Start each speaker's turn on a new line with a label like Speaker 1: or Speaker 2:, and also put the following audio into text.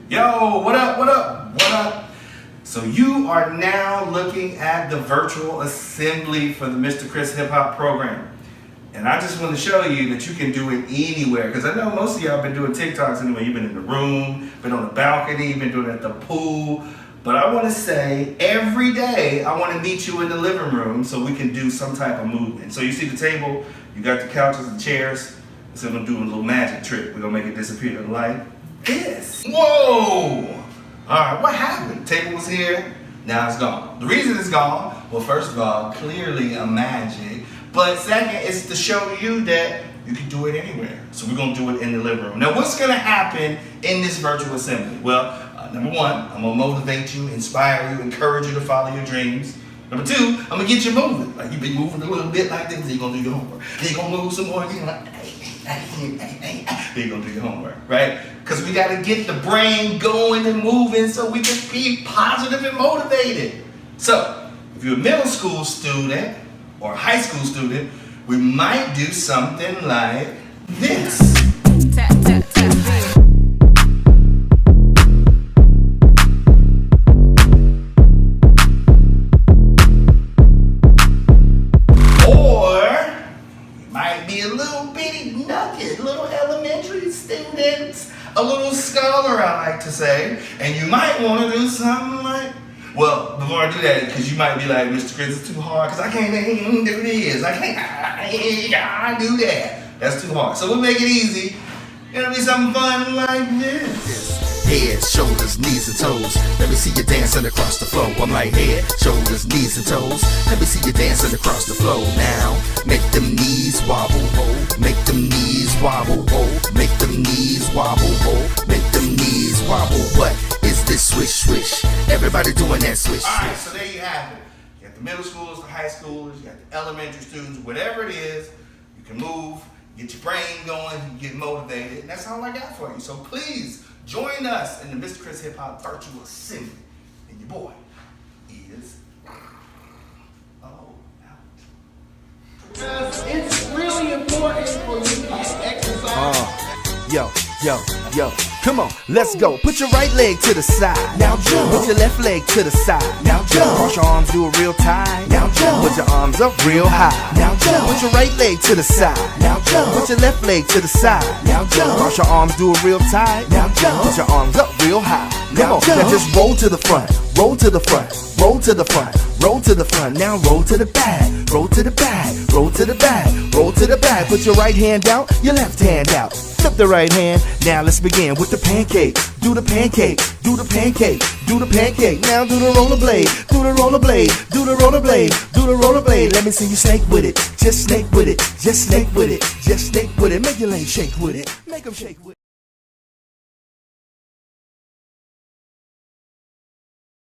Speaker 1: Yo, what up, what up, what up? So you are now looking at the virtual assembly for the Mr. Chris Hip Hop program. And I just want to show you that you can do it anywhere. Because I know most of y'all been doing TikToks anyway. You've been in the room, been on the balcony, been doing it at the pool. But I want to say every day I want to meet you in the living room so we can do some type of movement. So you see the table, you got the couches and chairs. So we're going to do a little magic trick. We're going to make it disappear like this. Whoa! Alright, what happened? Table was here, now it's gone. The reason it's gone, well, first of all, clearly a magic. But second, it's to show you that you can do it anywhere. So we're going to do it in the living room. Now, what's going to happen in this virtual assembly? Well, number one, I'm going to motivate you, inspire you, encourage you to follow your dreams. Number two, I'm going to get you moving. Like you've been moving a little bit like this, then you're going to do your homework. Then you're going to move some more, then you're like, then you're going to do your homework, right? Because we got to get the brain going and moving so we can be positive and motivated. So, if you're a middle school student or a high school student, we might do something like this.
Speaker 2: Tap, tap, tap.
Speaker 1: Might be a little bitty nugget, little elementary students, a little scholar, I like to say, and you might want to do something like, well, before I do that, because you might be like, Mr. Chris, it's too hard, because I can't do this, I can't do that. That's too hard. So we'll make it easy. It'll be something fun like this.
Speaker 3: Head, shoulders, knees and toes. Let me see you dancing across the floor. I'm like head, shoulders, knees and toes. Let me see you dancing across the floor now. Make them knees wobble, oh. Make them knees wobble, oh. Make them knees wobble, oh. Make them knees wobble. What is this swish, swish? Everybody doing that swish.
Speaker 1: Alright, so there you have it. You got the middle schoolers, the high schoolers, you got the elementary students, whatever it is, you can move, get your brain going, you get motivated, and that's all I got for you. So please, join us in the Mr. Chris Hip Hop Virtual Assembly. And your boy is out.
Speaker 4: It's really important for you to get exercise.
Speaker 3: Yo, come on, let's go. Put your right leg to the side. Now jump. Put your left leg to the side. Now jump. Cross your arms, do it real tight. Now jump. Put your arms up real high. Now jump. Put your right leg to the side. Now jump. Put your left leg to the side. Now jump. Cross your arms, do it real tight. Now jump. Put your arms up real high. Come on, now just roll to the front. Roll to the front. Roll to the front. Roll to the front. Now roll to the back. Roll to the back. Roll to the back. Roll to the back. Put your right hand out. Your left hand out. Flip the right hand. Now let's begin with the pancake. Do the pancake. Do the pancake. Do the pancake. Now do the rollerblade. Do the rollerblade. Do the rollerblade. Do the rollerblade. Let me see you snake with it. Just snake with it. Just snake with it. Just snake with it. Make your legs shake with it. Make them shake with it.